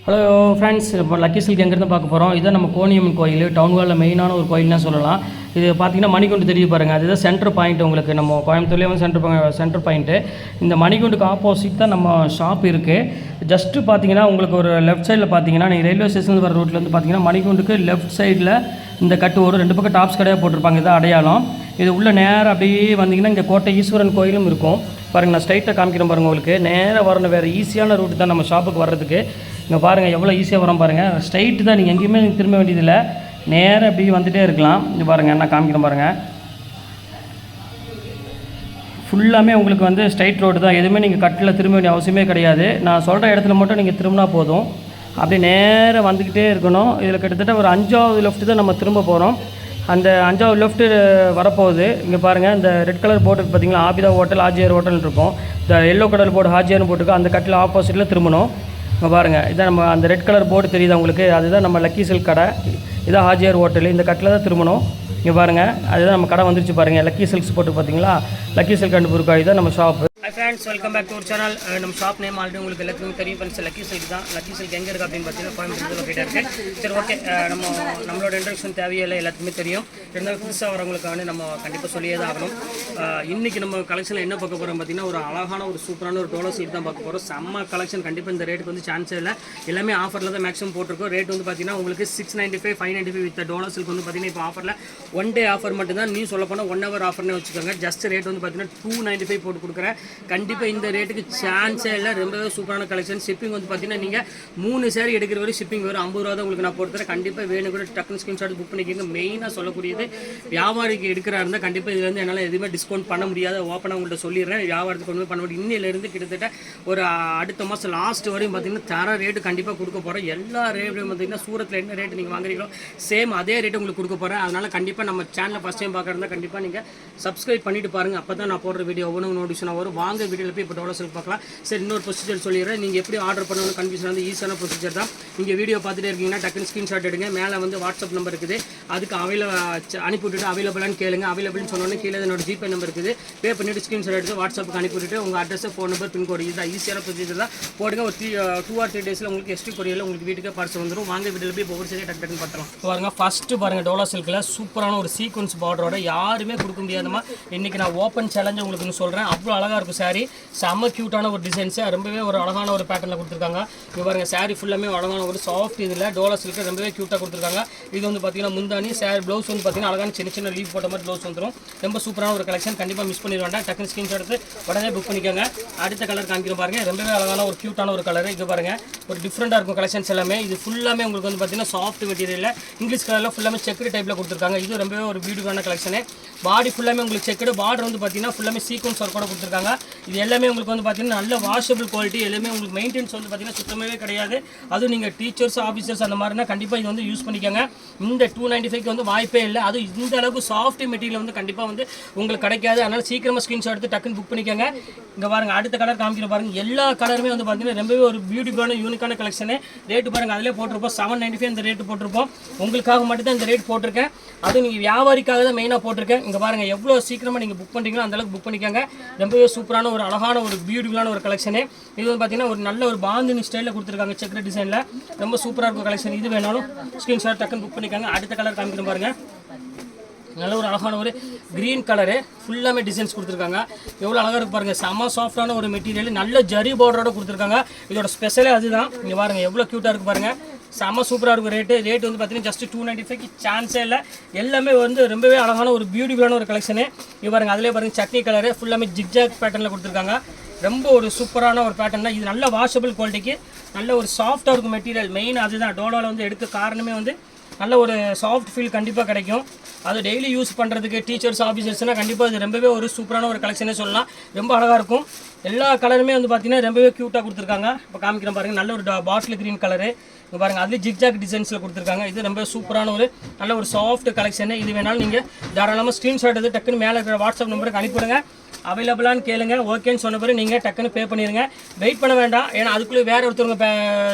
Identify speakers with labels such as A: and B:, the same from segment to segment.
A: Hello friends, இப்போ lucky silk எங்கேருந்து பார்க்க போகிறோம். இதுதான் நம்ம கோணியம்மன் கோயில், டவுன் ஹாலில் மெயினான ஒரு கோயில்னு சொல்லலாம். இது பார்த்திங்கன்னா மணிகுண்டு தெரிய பாருங்கள், அதுதான் சென்டர் பாயிண்ட். உங்களுக்கு நம்ம கோயம்புத்தூர்லேயே வந்து சென்டர் பாயிண்ட்டு. இந்த மணிகுண்டுக்கு ஆப்போசிட் தான் நம்ம ஷாப் இருக்குது. ஜஸ்ட்டு பார்த்தீங்கன்னா உங்களுக்கு ஒரு லெஃப்ட் சைடில் பார்த்தீங்கன்னா நீங்கள் ரயில்வே ஸ்டேஷன் வர ரோட்லேருந்து பார்த்தீங்கன்னா மணிகுண்டுக்கு லெஃப்ட் சைடில் இந்த கட்டு ஒரு 2 பக்கம் டாப்ஸ் கடையாக போட்டிருப்பாங்க. இதான் அடையாளம். இது உள்ள நேராக அப்படியே வந்தீங்கன்னா இங்கே கோட்டை ஈஸ்வரன் கோயிலும் இருக்கும் பாருங்கள். நான் ஸ்ட்ரைட்டாக காமிக்கிறேன் பாருங்கள். உங்களுக்கு நேராக வரணும், வேறு ஈஸியான ரூட்டு தான் நம்ம ஷாப்புக்கு வர்றதுக்கு. இங்கே பாருங்கள் எவ்வளோ ஈஸியாக வரோம் பாருங்கள். ஸ்ட்ரைட்டு தான், நீங்கள் எங்கேயுமே திரும்ப வேண்டியதில்லை, நேராக அப்படி வந்துகிட்டே இருக்கலாம். இங்கே பாருங்கள், நான் காமிக்கிறேன் பாருங்கள். ஃபுல்லாமே உங்களுக்கு வந்து ஸ்ட்ரைட் ரோடு தான், எதுவுமே நீங்கள் கட்டில் திரும்ப வேண்டிய அவசியமே கிடையாது. நான் சொல்கிற இடத்துல மட்டும் நீங்கள் திரும்பினா போதும். அப்படியே நேராக வந்துக்கிட்டே இருக்கணும். இதில் கிட்டத்தட்ட ஒரு 5வது லெஃப்ட்டு தான் நம்ம திரும்ப போகிறோம். அந்த 5வது லெஃப்ட்டு வரப்போகுது. இங்கே பாருங்கள், இந்த ரெட் கலர் போர்டு பார்த்தீங்களா, ஆபிதா ஹோட்டல் ஹாஜியார் ஹோட்டல் இருக்கும். இந்த எல்லோ கலர் போர்டு ஹாஜியார்னு போட்டுருக்கோம். அந்த கட்டில் ஆப்போசிட்டில் திரும்பணும். இங்கே பாருங்கள், இதான் நம்ம அந்த ரெட் கலர் போர்டு தெரியுது உங்களுக்கு, அதுதான் நம்ம லக்கி சில்க் கடை. இதான் ஹாஜியார் ஹோட்டல். இந்த கட்டில் தான் திரும்பணும். இங்கே பாருங்கள், அதுதான் நம்ம கடை வந்துருச்சு பாருங்கள். லக்கி சில்க்ஸ் போட்டு பார்த்தீங்களா, லக்கி சில்க் அண்ட் புர்காய் தான் நம்ம shop. Hi friends, welcome back to ஒரு சேனல். நம்ம ஷாப் நேம் ஆல்ரெடி உங்களுக்கு எல்லாத்துக்கும் தெரியும் ஃப்ரெண்ட்ஸ், லக்கி சில்க் தான். லக்கி சில்க் எங்கே இருக்குது அப்படின்னு பார்த்தீங்கன்னா கோயம்புத்தூர் லொக்கேட்டாக இருக்குது. சரி, ஓகே, நம்மளோட இன்ட்ரடக்ஷன் தேவையில்லை, எல்லாத்துக்குமே தெரியும். இருந்தாலும் புதுசாக வரவங்களுக்கான நம்ம கண்டிப்பாக சொல்லியே தான் ஆகணும். இன்றைக்கி நம்ம கலெக்ஷனில் என்ன பார்க்க போகிறோம் பார்த்தீங்கன்னா, ஒரு அழகான ஒரு சூப்பரான ஒரு டோலோ சீட் தான் பார்க்க போகிறோம். செம்ம கலெக்ஷன். கண்டிப்பாக இந்த ரேட்டுக்கு வந்து சான்ஸே இல்லை, எல்லாமே ஆஃபரில் தான் மேக்ஸிமம் போட்டிருக்கோம். ரேட் வந்து பார்த்தீங்கன்னா உங்களுக்கு 695, 595 வித் டோலோ சில்க் வந்து பார்த்தீங்கன்னா இப்போ ஆஃபரில் 1 டே ஆஃபர் மட்டும் தான். நீ சொல்ல போனால் 1 ஹவர் ஆஃபர்னே வச்சுக்கோங்க. ஜஸ்ட் ரேட் வந்து பார்த்தீங்கன்னா 295 போட்டு கொடுக்குறேன். கண்டிப்பாக இந்த ரேட்டுக்கு சான்ஸே இல்லை, ரொம்பவே சூப்பரான கலெக்ஷன். ஷிப்பிங் வந்து பார்த்தீங்கன்னா நீங்கள் 3 சேரீ எடுக்கிற வரை ஷிப்பிங் வரும். 50 ரூபா தான் உங்களுக்கு நான் போட்டுறேன். கண்டிப்பாக வேணும் கூட டக்குனு ஸ்கிரீன்ஷாட் புக் பண்ணிக்கிங்க. மெயினாக சொல்லக்கூடியது, வியாபாரிக்கு எடுக்கிறா இருந்தால் கண்டிப்பாக இதில் வந்து என்னால் எதுவுமே டிஸ்கவுண்ட் பண்ண முடியாது. ஓப்பனாக உங்கள்கிட்ட சொல்லிடுறேன், வியாபாரத்துக்கு ஒன்றுமே பண்ண முடியும். இன்னிலேருந்து கிட்டத்தட்ட ஒரு அடுத்த மாதம் லாஸ்ட் வரையும் பார்த்தீங்கன்னா தர ரேட்டு கண்டிப்பாக கொடுக்க போகிறோம். எல்லா ரேட்டும் பார்த்தீங்கன்னா சூரத்தில் என்ன ரேட்டு நீங்கள் வாங்குறீங்களோ சேம் அதே ரேட்டு உங்களுக்கு கொடுக்க போகிறேன். அதனால் கண்டிப்பாக நம்ம சேனலை ஃபஸ்ட் டைம் பார்க்குறதா கண்டிப்பாக நீங்கள் சப்ஸ்கிரைப் பண்ணிட்டு பாருங்கள். அப்போ தான் நான் போடுற வீடியோ ஒவ்வொரு நோட்டிஃபிகேஷன் வரும். வாங்க வீடியோவில் போய் இப்போ டோலோ சில்க் பார்க்கலாம். சரி, இன்னொரு ப்ரொசீஜர் சொல்லிடுறேன். நீங்கள் எப்படி ஆர்டர் பண்ணணும் கன்ஃபியூஷன் வந்து ஈஸியான ப்ரொசீஜர் தான். நீங்கள் வீடியோ பார்த்துட்டே இருக்கீங்கன்னா டக்குனு ஸ்க்ரீன்ஷாட் எடுங்க. மேலே வந்து வாட்ஸ்அப் நம்பர் இருக்குது, அதுக்கு அனுப்பிவிட்டுட்டு அவைலபிளான்னு கேளுங்க. அவைலபிள்னு சொன்னோன்னே கீழே என்னோட ஜிபே நம்பர் இருக்குது, பே பண்ணிவிட்டு ஸ்க்ரீன்ஷாட் எடுத்து வாட்ஸ்அப்புக்கு அனுப்பிவிட்டு உங்கள் அட்ரஸ், ஃபோன் நம்பர், பின்கோடு, இதுதான் ஈஸியான ப்ரொசீஜர் தான். போடுங்க. ஒரு 2 or 3 டேஸில் உங்களுக்கு எஸ்டி கொரியரில் உங்களுக்கு வீட்டுக்கு பார்சல் வந்துடும். வாங்க வீட்டில் போய் ஒவ்வொரு சரியாக டக்கு டக்குன்னு பார்த்துலாம். பாருங்கள், ஃபஸ்ட்டு பாருங்கள், டோலோ சில்கில் சூப்பரான ஒரு சீக்வன்ஸ் பார்டரோட யாருமே கொடுக்க முடியாதமா இன்றைக்கி நான் ஓப்பன் சேலஞ்சு உங்களுக்கு சொல்கிறேன். அவ்வளோ அழகாக இருக்கும் சாரீ. செம்ம க்யூட்டான ஒரு டிசைன்ஸு, ரொம்பவே ஒரு அழகான ஒரு பேட்டர்னில் கொடுத்துருக்காங்க. இங்கே பாருங்கள், சாரீ ஃபுல்லாமே அழகான ஒரு சாஃப்ட் இதில் டோலோ சில்க்கு ரொம்பவே க்யூட்டாக கொடுத்துருக்காங்க. இது வந்து பார்த்தீங்கன்னா முந்தானி சாரி, ப்ளவுஸ் வந்து பார்த்தீங்கன்னா அழகான சின்ன சின்ன லீவ் போட்ட மாதிரி ப்ளவுஸ் வந்துடும். ரொம்ப சூப்பரான ஒரு கலெக்ஷன். கண்டிப்பாக மிஸ் பண்ணிட வேண்டாம். டக்குனு ஸ்க்ரீன்ஷாட் எடுத்து உடனே புக் பண்ணிக்கோங்க. அடுத்த கலர் காமிக்கிற பாருங்கள், ரொம்பவே அழகான ஒரு க்யூட்டான ஒரு கலர். இது பாருங்கள், ஒரு டிஃப்ரெண்ட்டாக இருக்கும் கலெக்ஷன்ஸ் எல்லாமே. இது ஃபுல்லாமே உங்களுக்கு வந்து பார்த்தீங்கன்னா சாஃப்ட் மெட்டீரியலில் இங்கிலீஷ் கலரில் ஃபுல்லாமே செக்குடு டைப்பில் கொடுத்துருக்காங்க. இது ரொம்பவே ஒரு பியூட்டிஃபுல்லான கலெக்ஷனு. பாடி ஃபுல்லாமே உங்களுக்கு செக்குடு, பார்டர் வந்து பார்த்தீங்கன்னா ஃபுல்லாமே சீக்வன்ஸ் ஒர்க்கோட கொடுத்துருக்காங்க. இது எல்லாமே உங்களுக்கு வந்து பார்த்தீங்கன்னா நல்ல வாஷபிள் குவாலிட்டி. எல்லாமே உங்களுக்கு மெயின்டெனன்ஸ் வந்து பார்த்தீங்கன்னா சுத்தமாகவே கிடையாது. அதுவும் நீங்கள் டீச்சர்ஸ், ஆஃபீஸர்ஸ் அந்த மாதிரினா கண்டிப்பாக இது வந்து யூஸ் பண்ணிக்கோங்க. இந்த 295 வந்து வாய்ப்பே இல்லை. அது இந்த அளவுக்கு சாஃப்ட் மெட்டீரியல் வந்து கண்டிப்பாக வந்து உங்களுக்கு கிடைக்காது. அதனால் சீக்கிரமாக ஸ்க்ரீன்ஷாட் எடுத்து டக்குன்னு புக் பண்ணிக்கோங்க. இங்கே பாருங்கள், அடுத்த கலர் காமிக்கிற பாருங்கள். எல்லா கலருமே வந்து பார்த்தீங்கன்னா ரொம்பவே ஒரு பியூட்டிஃபுல்லான யூனிக்கான கலெக்ஷனு. ரேட்டு பாருங்கள், அதிலே போட்டிருப்போம் 795 இந்த ரேட்டு போட்டிருப்போம். உங்களுக்காக மட்டும் தான் இந்த ரேட் போட்டிருக்கேன். அதுவும் நீங்கள் வியாபாரிக்காக தான் மெயினாக போட்டிருக்கேன். இங்கே பாருங்கள், எவ்வளோ சீக்கிரமாக நீங்கள் புக் பண்ணுறீங்களோ அந்தளவுக்கு புக் பண்ணிக்கோங்க. ரொம்பவே சூப்பரான ஒரு அழகான ஒரு பியூட்டிஃபுல்லான ஒரு கலெக்ஷனு. இது வந்து பார்த்தீங்கன்னா ஒரு நல்ல ஒரு பாந்தினி ஸ்டைலில் கொடுத்துருக்காங்க, செக்ரட் டிசைனில். ரொம்ப சூப்பராக இருக்கும் கலெக்ஷன். இது வேணாலும் ஸ்க்ரீன்ஷாட் டக்குன்னு புக் பண்ணிக்காங்க. அடுத்த கலர் காமிக்கிற பாருங்கள், நல்ல ஒரு அழகான ஒரு க்ரீன் கலரு, ஃபுல்லாமே டிசைன்ஸ் கொடுத்துருக்காங்க. எவ்வளோ அழகாக இருக்கு பாருங்கள். செம்ம சாஃப்டான ஒரு மெட்டீரியல், நல்ல ஜரி பார்டரோட கொடுத்துருக்காங்க. இதோட ஸ்பெஷலே அதுதான். இங்கே பாருங்கள் எவ்வளோ க்யூட்டாக இருக்குது பாருங்கள். செம்ம சூப்பராக இருக்கும். ரேட் வந்து பார்த்தீங்கன்னா ஜஸ்ட் 295 சான்ஸே இல்லை. எல்லாமே வந்து ரொம்பவே அழகான ஒரு பியூட்டிஃபுல்லான ஒரு கலெக்ஷனு. இங்கே பாருங்கள், அதிலே பாருங்கள் சட்னி கலரு, ஃபுல்லாமே ஜிக்ஜாக் பேட்டர்னில் கொடுத்துருக்காங்க. ரொம்ப ஒரு சூப்பரான ஒரு பேட்டர்ன் தான். இது நல்ல வாஷபிள் குவாலிட்டிக்கு நல்ல ஒரு சாஃப்டாக இருக்கும் மெட்டீரியல். மெயின் அதுதான் டோலோவில் வந்து எடுக்க காரணமே வந்து நல்ல ஒரு சாஃப்ட் ஃபீல் கண்டிப்பாக கிடைக்கும். அது டெய்லி யூஸ் பண்ணுறதுக்கு டீச்சர்ஸ், ஆஃபீஸர்ஸ்னால் கண்டிப்பாக இது ரொம்பவே ஒரு சூப்பரான ஒரு கலெக்ஷனே சொல்லலாம். ரொம்ப அழகாக இருக்கும். எல்லா கலருமே வந்து பார்த்தீங்கன்னா ரொம்பவே க்யூட்டாக கொடுத்துருக்காங்க. இப்போ காமிக்கிறேன் பாருங்கள், நல்ல ஒரு பாட்டில் க்ரீன் கலரு. இங்கே பாருங்கள், அது ஜிக்ஜாக் டிசைன்ஸில் கொடுத்துருக்காங்க. இது ரொம்ப சூப்பரான ஒரு நல்ல ஒரு சாஃப்ட் கலெக்ஷனு. இது வேணாலும் நீங்கள் தாராளமாக ஸ்க்ரீன்ஷாட் எடுத்து டக்குன்னு மேலே இருக்கிற வாட்ஸ்அப் நம்பருக்கு அனுப்பிவிடுங்க. அவைலபிளான்னு கேளுங்க. ஓகேன்னு சொன்ன பிறகு நீங்கள் டக்குன்னு பே பண்ணிடுங்க. வெயிட் பண்ண வேண்டாம், ஏன்னா அதுக்குள்ளே வேறு ஒருத்தவங்க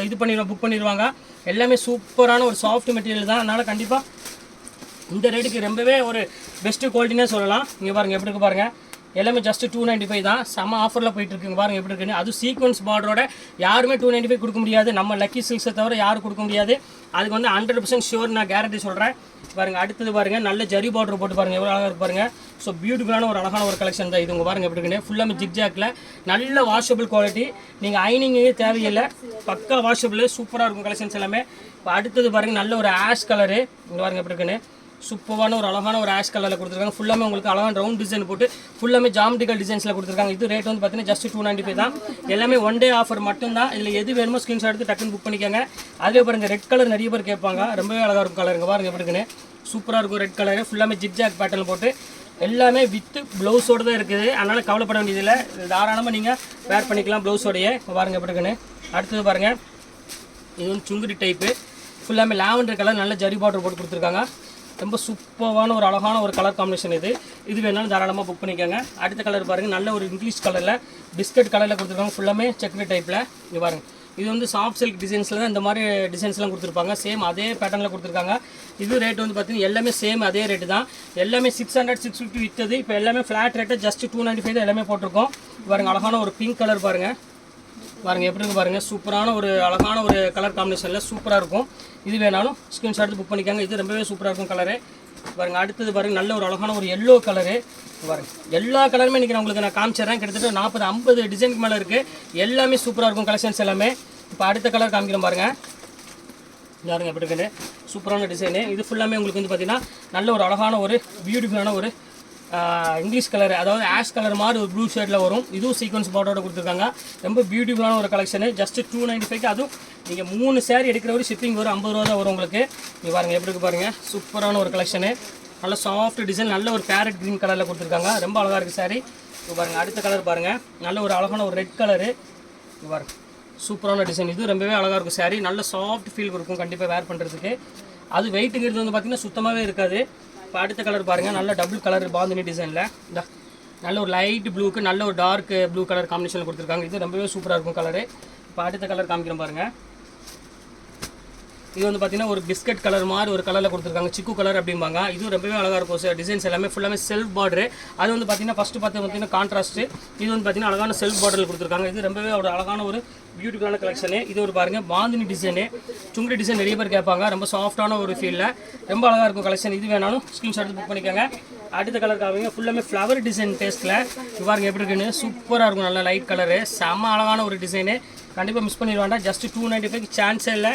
A: இது பண்ணிடுவாங்க, புக் பண்ணிடுவாங்க. எல்லாமே சூப்பரான ஒரு சாஃப்ட் மெட்டீரியல் தான். அதனால் கண்டிப்பாக இந்த ரேட்டுக்கு ரொம்பவே ஒரு பெஸ்ட்டு குவாலிட்டினே சொல்லலாம். இங்கே பாருங்கள் எப்படி இருக்கு பாருங்கள், எல்லாமே ஜஸ்ட் 295 தான். செம்ம ஆஃபரில் போயிட்டு இருக்குங்க பாருங்கள் எப்படி இருக்குன்னு. அது சீக்வன்ஸ் பார்டரோட யாருமே 295 கொடுக்க முடியாது. நம்ம லக்கி சில்க்ஸை தவிர யாரும் கொடுக்க முடியாது. அதுக்கு வந்து 100% ஷியோர், நான் கேரண்டி சொல்கிறேன். பாருங்கள் அடுத்தது பாருங்கள் நல்ல ஜரி பார்டர் போட்டு பாருங்கள் எவ்வளோ அழகாக இருக்கு பாருங்கள். ஸோ பியூட்டிஃபுல்லான ஒரு அழகான ஒரு கலெக்ஷன் தான் இது. உங்கள் பாருங்கள் எப்படி இருக்குன்னு. ஃபுல்லாமே ஜிக்ஜாக்கில் நல்ல வாஷபிள் குவாலிட்டி. நீங்கள் ஐனிங்கே தேவையில்லை, பக்கா வாஷபிள், சூப்பராக இருக்கும் கலெக்ஷன்ஸ் எல்லாமே. இப்போ அடுத்தது பாருங்கள் நல்ல ஒரு ஆஷ் கலரு. இங்கே பாருங்கள் எப்படி இருக்குன்னு. சூப்பரான ஒரு அழகான ஒரு ஆஷ் கலரில் கொடுத்துருக்காங்க. ஃபுல்லாமே உங்களுக்கு அழகான ரவுண்ட் டிசைன் போட்டு ஃபுல்லாமே ஜாமெட்ரிக்கல் டிசைன்ஸில் கொடுத்துருக்காங்க. இது ரேட் வந்து பார்த்தீங்கன்னா ஜஸ்ட் 295 தான். எல்லாமே ஒன் டே ஆஃபர் மட்டும்தான். இதில் எது வேணுமோ ஸ்க்ரீன்ஷாட் எடுத்து டக்குன்னு புக் பண்ணிக்கோங்க. அதே பாருங்கள் ரெட் கலர் நிறைய பேர் கேட்பாங்க, ரொம்பவே அழகாக இருக்கும் கலருங்க பாருங்கள் எப்படி இருக்குன்னு. சூப்பராக இருக்கும் ரெட் கலரு. ஃபுல்லாமே ஜிக்ஜாக் பேட்டர்ன் போட்டு எல்லாமே வித்து ப்ளவுஸோடு தான் இருக்குது. அதனால் கவலைப்பட வேண்டியதில்லை, தாராளமாக நீங்கள் வேர் பண்ணிக்கலாம் ப்ளவுஸோடையே. பாருங்கள் எப்படி இருக்குன்னு. அடுத்தது பாருங்கள் இது வந்து சுங்குடி டைப்பு. ஃபுல்லாமே லாவெண்டர் கலர் நல்ல ஜரி பார்டர் போட்டு கொடுத்துருக்காங்க. ரொம்ப சூப்பரான ஒரு அழகான ஒரு கலர் காம்பினேஷன் இது. இது வேணாலும் தாராளமாக புக் பண்ணிக்கோங்க. அடுத்த கலர் பாருங்கள் நல்ல ஒரு இங்கிலீஷ் கலரில் பிஸ்கட் கலரில் கொடுத்துருக்காங்க. ஃபுல்லாமே செக்ரி டைப்பில். இது பாருங்கள் இது வந்து சாஃப்ட் சில்க் டிசைன்ஸில் தான் இந்த மாதிரி டிசைன்ஸ்லாம் கொடுத்துருப்பாங்க. சேம் அதே பேட்டர்னில் கொடுத்துருக்காங்க. இது ரேட் வந்து பார்த்தீங்கன்னா எல்லாமே சேம் அதே ரேட்டு தான். எல்லாமே 600 650 விற்றது. இப்போ எல்லாமே ஃப்ளாட் ரேட்டு ஜஸ்ட் 295 தான் எல்லாமே போட்டிருக்கோம். பாருங்கள் அழகான ஒரு பிங்க் கலர் பாருங்கள். பாருங்கள் எப்படி இருக்கு பாருங்கள். சூப்பரான ஒரு அழகான ஒரு கலர் காம்பினேஷனில் சூப்பராக இருக்கும். இது வேணாலும் ஸ்க்ரீன்ஷாட் எடுத்து புக் பண்ணிக்காங்க. இது ரொம்பவே சூப்பராக இருக்கும் கலரு. பாருங்கள் அடுத்தது பாருங்கள் நல்ல ஒரு அழகான ஒரு எல்லோ கலரு. பாருங்கள் எல்லா கலருமே இன்றைக்கி நான் உங்களுக்கு நான் காமிச்சிடுறேன். கிட்டத்தட்ட 40-50 டிசைனுக்கு மேலே இருக்குது. எல்லாமே சூப்பராக இருக்கும் கலெக்ஷன்ஸ் எல்லாமே. இப்போ அடுத்த கலர் காமிக்கிறேன் பாருங்கள். பாருங்கள் எப்படி இருக்குன்னு. சூப்பரான டிசைனு. இது ஃபுல்லாமே உங்களுக்கு வந்து பார்த்திங்கன்னா நல்ல ஒரு அழகான ஒரு பியூட்டிஃபுல்லான ஒரு இங்கிலீஷ் கலர், அதாவது ஆஷ் கலர் மாதிரி ஒரு ப்ளூ ஷேடில் வரும். இதுவும் சீக்வன்ஸ் பார்டரோட கொடுத்துருக்காங்க. ரொம்ப பியூட்டிஃபுல்லான ஒரு கலெக்ஷனு. ஜஸ்ட் 295. அதுவும் நீங்கள் 3 சேரீ எடுக்கிற ஒரு ஷிப்பிங் வரும் 50 ரூபா தான் வரும் உங்களுக்கு. நீங்கள் பாருங்கள் எப்படி இருக்கு பாருங்கள். சூப்பரான ஒரு கலெக்ஷனு. நல்ல சாஃப்ட் டிசைன், நல்ல ஒரு பேரட் க்ரீன் கலரில் கொடுத்துருக்காங்க. ரொம்ப அழகாக இருக்குது சாரீ. இப்போ பாருங்கள் அடுத்த கலர் பாருங்கள் நல்ல ஒரு அழகான ஒரு ரெட் கலரு. இப்போ பாருங்கள் சூப்பரான டிசைன். இது ரொம்பவே அழகாக இருக்கும் சாரீ. நல்ல சாஃப்ட் ஃபீல் இருக்கும் கண்டிப்பாக வேர் பண்ணுறதுக்கு. அது வெயிட்டுங்கிறது வந்து பார்த்திங்கன்னா சுத்தமாகவே இருக்காது. இப்போ அடுத்த கலர் பாருங்கள் நல்ல டபுள் கலர் பாந்தினி டிசைனில். இந்த நல்ல ஒரு லைட் ப்ளூக்கு நல்ல ஒரு டார்க் ப்ளூ கலர் காம்பினேஷனில் கொடுத்துருக்காங்க. இது ரொம்பவே சூப்பராக இருக்கும் கலரு. இப்போ அடுத்த கலர் காமிக்கிறேன் பாருங்கள். இது வந்து பார்த்தீங்கன்னா ஒரு பிஸ்கட் கலர் மாதிரி ஒரு கலரில் கொடுத்துருக்காங்க. சிக்கு கலர் அப்படிம்பாங்க. இது ரொம்பவே அழகாக இருக்கும் சார். டிசைன்ஸ் எல்லாமே ஃபுல்லாமே செல்ஃப் பார்டரு. அது வந்து பார்த்தீங்கன்னா ஃபஸ்ட்டு பார்த்தீங்கன்னா கான்ட்ராஸ்ட்டு. இது வந்து பார்த்தீங்கன்னா அழகான செல்ஃப் பார்டரில் கொடுத்துருக்காங்க. இது ரொம்பவே ஒரு அழகான ஒரு பியூட்டிஃபுல்லான கலெக்ஷனு. இது ஒரு பாருங்கள் பாந்தினி டிசைனு. சுங்குடி டிசைன் நிறைய பேர் கேட்பாங்க. ரொம்ப சாஃப்டான ஒரு ஃபீலில் ரொம்ப அழகாக இருக்கும் கலெக்ஷன். இது வேணாலும் ஸ்க்ரீன்ஷாட் புக் பண்ணிக்கோங்க. அடுத்த கலர் காமிங்க. ஃபுல்லாமே ஃப்ளவர் டிசைன் டேஸ்ட்டில். இது பாருங்கள் எப்படி இருக்குன்னு. சூப்பராக இருக்கும். நல்ல லைட் கலரு. செம்ம அழகான ஒரு டிசைனு. கண்டிப்பாக மிஸ் பண்ணிட வேண்டாம். ஜஸ்ட் 295 சான்ஸே இல்லை.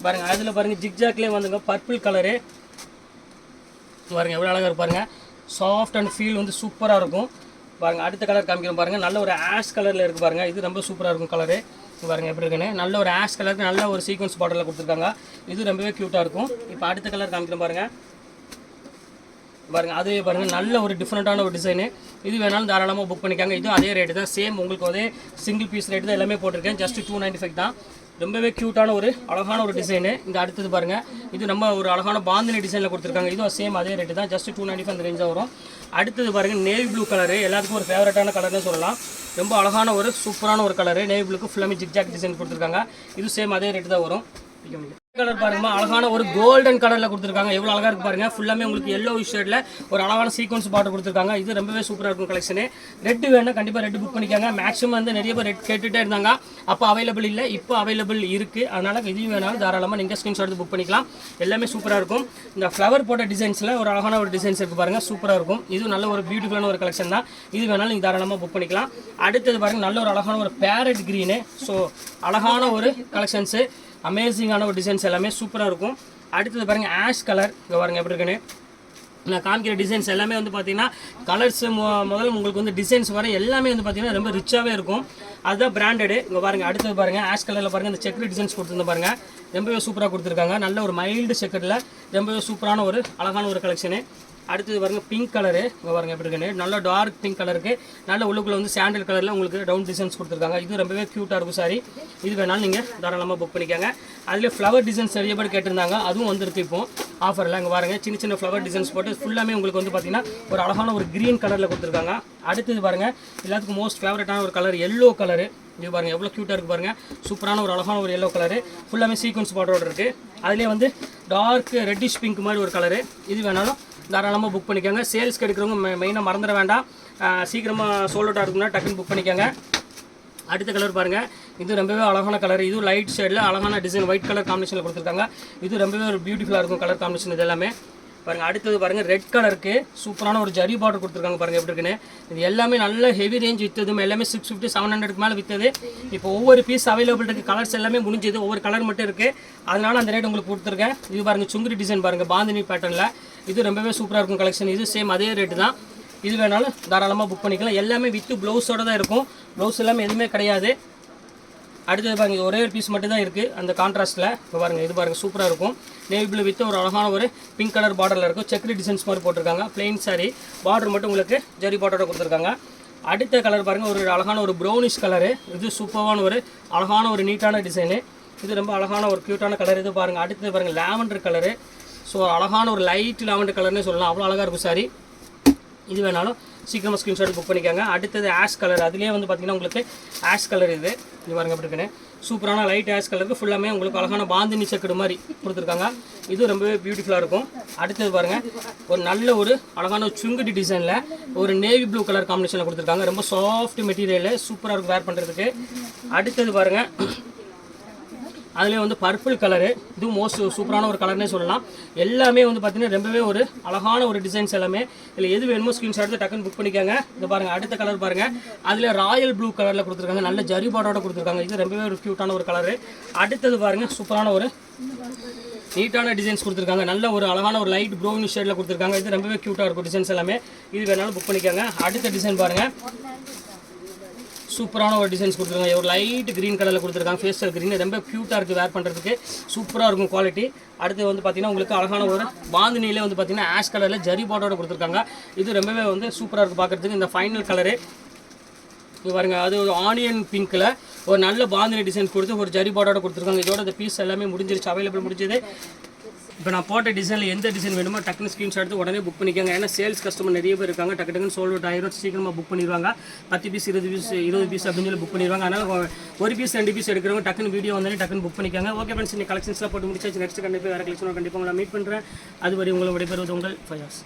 A: பாருங்கள் அதில் பாருங்கள் ஜிக்ஜாக்லேயே வந்துங்க பர்பிள் கலரு. பாருங்கள் எவ்வளோ அழகாக இருக்கு பாருங்கள். சாஃப்ட் அண்ட் ஃபீல் வந்து சூப்பராக இருக்கும். பாருங்கள் அடுத்த கலர் காமிக்கிறோம் பாருங்கள். நல்ல ஒரு ஆஷ் கலரில் இருக்குது பாருங்கள். இது ரொம்ப சூப்பராக இருக்கும் கலரு. பாருங்கள் எப்படி இருக்குன்னு. நல்ல ஒரு ஆஷ் கலருக்கு நல்ல ஒரு சீக்வன்ஸ் பார்டரில் கொடுத்துருக்காங்க. இது ரொம்பவே க்யூட்டாக இருக்கும். இப்போ அடுத்த கலர் காமிக்கிறோம் பாருங்கள். பாருங்கள் அதுவே பாருங்கள் நல்ல ஒரு டிஃப்ரெண்ட்டான ஒரு டிசைனு. இது வேணாலும் தாராளமாக புக் பண்ணிக்காங்க. இதுவும் அதே ரேட்டு தான். சேம் உங்களுக்கு அதே சிங்கிள் பீஸ் ரேட்டு தான் எல்லாமே போட்டிருக்கேன். ஜஸ்ட் 295 தான். ரொம்பவே க்யூட்டான ஒரு அழகான ஒரு டிசைனு. இந்த அடுத்தது பாருங்கள். இது நம்ம ஒரு அழகான பாந்தினி டிசைனில் கொடுத்துருக்காங்க. இதுவும் சேம் அதே ரேட்டு தான். ஜஸ்ட் 295 அந்த ரேஞ்சாக வரும். அடுத்தது பாருங்கள் நேவி ப்ளூ கலரு. எல்லாத்துக்கும் ஒரு ஃபேவரட்டான கலர்னு சொல்லலாம். ரொம்ப அழகான ஒரு சூப்பரான ஒரு கலரு. நேவி ப்ளூக்கு ஃபுல்லாமே ஜிக்ஜாக் டிசைன் கொடுத்துருக்காங்க. இது சேம் அதே ரேட்டு தான் வரும். கலர் பாருங்கம்மா அழகான ஒரு கோல்டன் கலரில் கொடுத்துருக்காங்க. எவ்வளோ அழகாக இருக்குது பாருங்கள். ஃபுல்லாமே உங்களுக்கு எல்லோ ஷேடில் ஒரு அழகான சீக்வன்ஸ் பார்டர் கொடுத்துருக்காங்க. இது ரொம்பவே சூப்பராக இருக்கும் கலெக்ஷனு. ரெட்டு வேணும் கண்டிப்பாக ரெட்டு புக் பண்ணிக்காங்க. மேக்ஸிமம் வந்து நிறைய பேர் ரெட் கேட்டுகிட்டே இருந்தாங்க. அப்போ அவைலபிள் இல்லை, இப்போ அவைலபிள் இருக்குது. அதனால் இதையும் வேணாலும் தாராளமாக நீங்கள் ஸ்க்ரீன்ஷாட் எடுத்து புக் பண்ணிக்கலாம். எல்லாமே சூப்பராக இருக்கும். இந்த ஃப்ளவர் போட்ட டிசைன்ஸில் ஒரு அழகான ஒரு டிசைன்ஸ் இருக்குது பாருங்கள். சூப்பராக இருக்கும். இது நல்ல ஒரு பியூட்டிஃபுல்லான ஒரு கலெக்ஷன் தான். இது வேணாலும் நீங்கள் தாராளமாக புக் பண்ணிக்கலாம். அடுத்தது பாருங்கள் நல்ல ஒரு அழகான ஒரு பேரட் க்ரீனு. ஸோ அழகான ஒரு கலெக்ஷன்ஸு. அமேசிங்கான ஒரு டிசைன்ஸ் எல்லாமே சூப்பராக இருக்கும். அடுத்தது பாருங்கள் ஆஷ் கலர். இங்கே பாருங்கள் எப்படி இருக்குன்னு. நான் காமிக்கிற டிசைன்ஸ் எல்லாமே வந்து பார்த்தீங்கன்னா கலர்ஸ் முதல்ல உங்களுக்கு வந்து டிசைன்ஸ் வர எல்லாமே வந்து பார்த்தீங்கன்னா ரொம்ப ரிச்சாகவே இருக்கும். அதுதான் பிராண்டடு. இங்கே பாருங்கள் அடுத்தது பாருங்கள் ஆஷ் கலரில் பாருங்கள் இந்த செக்ரி டிசைன்ஸ் கொடுத்துருந்து பாருங்கள். ரொம்பவே சூப்பராக கொடுத்துருக்காங்க. நல்ல ஒரு மைல்டு செக்கரில் ரொம்பவே சூப்பரான ஒரு அழகான ஒரு கலெக்ஷனு. அடுத்தது பாருங்கள் பிங்க் கலரு. இங்கே பாருங்கள் எப்படி இருக்குன்னு. நல்ல டார்க் பிங்க் கலருக்கு நல்ல உள்ளுக்குள்ளே வந்து சாண்டில் கலரில் உங்களுக்கு டவுன் டிசைன்ஸ் கொடுத்துருக்காங்க. இது ரொம்பவே க்யூட்டாக இருக்கும் சாரி. இது வேணாலும் நீங்கள் தாராளமாக புக் பண்ணிக்காங்க. அதில் ஃப்ளவர் டிசைன்ஸ் நிறைய பேர் கேட்டிருந்தாங்க. அதுவும் வந்துருக்கு இப்போ ஆஃபரில். இங்கே பாருங்கள் சின்ன சின்ன ஃப்ளவர் டிசைன்ஸ் போட்டு ஃபுல்லாமே உங்களுக்கு வந்து பார்த்தீங்கன்னா ஒரு அழகான ஒரு க்ரீன் கலரில் கொடுத்துருக்காங்க. அடுத்தது பாருங்கள் எல்லாத்துக்கும் மோஸ்ட் ஃபேவரட்டான ஒரு கலர் எல்லோ கலரு. இது பாருங்கள் எவ்வளோ க்யூட்டாக இருக்குது பாருங்கள். சூப்பரான ஒரு அழகான ஒரு எல்லோ கலரு. ஃபுல்லாமே சீக்வன்ஸ் பார்டரோடு இருக்குது. அதிலே வந்து டார்க் ரெட்டிஷ் பிங்க் மாதிரி ஒரு கலரு. இது வேணாலும் தாராளமாக புக் பண்ணிக்கோங்க. சேல்ஸ்க்கு எடுக்கிறவங்க மெயினாக மறந்துட வேண்டாம், சீக்கிரமாக சோல்ட் அவுட் இருக்குன்னா டக்குன்னு புக் பண்ணிக்கோங்க. அடுத்த கலர் பாருங்கள், இது ரொம்பவே அழகான கலர். இது லைட் ஷேடில் அழகான டிசைன் ஒயிட் கலர் காம்பினேஷனில் கொடுத்துருக்காங்க. இது ரொம்பவே ஒரு பியூட்டிஃபுல்லாக இருக்கும் கலர் காம்பினேஷன் இது எல்லாமே. பாருங்கள் அடுத்தது பாருங்கள், ரெட் கலருக்கு சூப்பரான ஒரு ஜரி பார்டர் கொடுத்துருக்காங்க பாருங்கள் எப்படி இருக்குன்னு. இது எல்லாமே நல்ல ஹெவி ரேஞ்ச் விற்றதும் எல்லாமே 650 700க்கு மேலே விற்றது. இப்போ ஒவ்வொரு பீஸ் அவைலபிள் இருக்குது, கலர்ஸ் எல்லாமே முடிஞ்சது, ஒவ்வொரு கலர் மட்டும் இருக்குது, அதனால அந்த ரேட் உங்களுக்கு கொடுத்துருக்கேன். இது பாருங்கள் சுங்குடி டிசைன் பாருங்கள் பாந்தினி பேட்டர்னில், இது ரொம்பவே சூப்பராக இருக்கும் கலெக்ஷன். இது சேம் அதே ரேட்டு தான், இது வேணாலும் தாராளமாக புக் பண்ணிக்கலாம். எல்லாமே வித்து ப்ளவுஸோடு தான் இருக்கும், ப்ளவுஸ் எல்லாமே எதுவுமே கிடையாது. அடுத்தது பாருங்கள், இது ஒரே ஒரு பீஸ் மட்டும் தான் இருக்குது அந்த கான்ட்ராஸ்ட்டில். இப்போ பாருங்கள், இது பாருங்கள் சூப்பராக இருக்கும். நேவி ப்ளூ வித் ஒரு அழகான ஒரு பிங்க் கலர் பார்டரில் இருக்கும், செக்ரி டிசைன்ஸ் மாதிரி போட்டிருக்காங்க. பிளெயின் சாரி பார்டர் மட்டும் உங்களுக்கு ஜரி பார்டரோட கொடுத்துருக்காங்க. அடுத்த கலர் பாருங்கள், ஒரு அழகான ஒரு ப்ரௌனிஷ் கலரு. இது சூப்பரான ஒரு அழகான ஒரு நீட்டான டிசைனு, இது ரொம்ப அழகான ஒரு க்யூட்டான கலர். இது பாருங்கள் அடுத்தது பாருங்கள் லாவெண்டர் கலரு. ஸோ அழகான ஒரு லைட் லாவெண்டர் கலர்னே சொல்லலாம், அவ்வளோ அழகாக இருக்கும் சாரி. இது வேணாலும் சீக்கிரமாக ஸ்க்ரீன்ஷாட் புக் பண்ணிக்கோங்க. அடுத்தது ஆஷ் கலர், அதுலேயே வந்து பார்த்திங்கன்னா உங்களுக்கு ஆஷ் கலர் இது பாருங்கள் எப்படி இருக்குன்னு, சூப்பரான லைட் ஆஷ் கலருக்கு ஃபுல்லாமே உங்களுக்கு அழகான பாந்தினி செக்குடு மாதிரி கொடுத்துருக்காங்க. இது ரொம்பவே பியூட்டிஃபுல்லாக இருக்கும். அடுத்தது பாருங்கள், ஒரு நல்ல ஒரு அழகான சுங்குடி டிசைனில் ஒரு நேவி ப்ளூ கலர் காம்பினேஷனில் கொடுத்துருக்காங்க. ரொம்ப சாஃப்ட் மெட்டீரியல், சூப்பராக இருக்கும் வேர் பண்ணுறதுக்கு. அடுத்தது பாருங்கள், அதுலேயே வந்து பர்பிள் கலரு, இதுவும் மோஸ்ட் சூப்பரான ஒரு கலர்னே சொல்லலாம். எல்லாமே வந்து பார்த்திங்கன்னா ரொம்பவே ஒரு அழகான ஒரு டிசைன்ஸ் எல்லாமே. இல்லை எது வேணுமோ ஸ்க்ரீன்ஷாட் எடுத்து டக்குன்னு புக் பண்ணிக்கோங்க. இது பாருங்கள் அடுத்த கலர் பாருங்கள், அதில் ராயல் ப்ளூ கலரில் கொடுத்துருக்காங்க, நல்ல ஜரி பார்டரோட கொடுத்துருக்காங்க. இது ரொம்பவே ஒரு க்யூட்டான ஒரு கலரு. அடுத்தது பாருங்கள், சூப்பரான ஒரு நீட்டான டிசைன்ஸ் கொடுத்துருக்காங்க, நல்ல ஒரு அழகான ஒரு லைட் ப்ரௌனிஷ் ஷேடில் கொடுத்துருக்காங்க. இது ரொம்பவே க்யூட்டாக இருக்கும் டிசைன்ஸ் எல்லாமே, இது வேணாலும் புக் பண்ணிக்கோங்க. அடுத்த டிசைன் பாருங்கள், சூப்பரான ஒரு டிசைன்ஸ் கொடுத்துருக்காங்க, ஒரு லைட் க்ரீன் கலரில் கொடுத்துருக்காங்க, ஃபேஷியல் க்ரீன், ரொம்ப க்யூட்டாக இருக்குது வேர் பண்ணுறதுக்கு, சூப்பராக இருக்கும் குவாலிட்டி. அடுத்து வந்து பார்த்திங்கன்னா உங்களுக்கு அழகான ஒரு பாந்தினிலே வந்து பார்த்திங்கன்னா ஆஷ் கலரில் ஜரி பார்டரோட கொடுத்துருக்காங்க. இது ரொம்பவே வந்து சூப்பராக இருக்குது பார்க்குறதுக்கு. இந்த ஃபைனல் கலரு இது பாருங்கள், அது ஒரு ஆனியன் பிங்க்கில் ஒரு நல்ல பாந்தினி டிசைன்ஸ் கொடுத்து ஒரு ஜரி பார்டரோட கொடுத்துருக்காங்க. இதோட இந்த பீஸ் எல்லாமே முடிஞ்சிருச்சு, அவைலபிள் முடிஞ்சது. இப்போ நான் போட்ட டிசைனில் எந்த டிசைன் வேணுமோ டக்குன்னு ஸ்க்ரீன்ஷாட் எடுத்து உடனே புக் பண்ணிக்கோங்க. ஏன்னா சேல்ஸ் கஸ்டமர் நிறைய பேர் இருக்காங்க, டக்கு டக்குன்னு சோல்ட் அவுட் ஆயிரும், சீக்கிரமாக புக் பண்ணிடுவாங்க. 10 பீஸ் 20 பீஸ் அப்படின்னு சொல்லி புக் பண்ணிடுவாங்க. அதனால் ஒரு பீஸ் 2 பீஸ் எடுக்கிறவங்க டக்குன்னு வீடியோ வந்தாலே டக்குன்னு புக் பண்ணிக்கோங்க. ஓகே ஃப்ரெண்ட்ஸ், இந்த கலெக்ஷன்ஸ்லாம் போட்டு முடிச்சாச்சு. நெக்ஸ்ட் கண்டிப்பாக வேறு கலெக்ஷனோட கண்டிப்பாக உங்களை மீட் பண்ணுறேன். அதுவரை உங்களை விடைபெறுவது உங்கள் ஃபயாஸ்.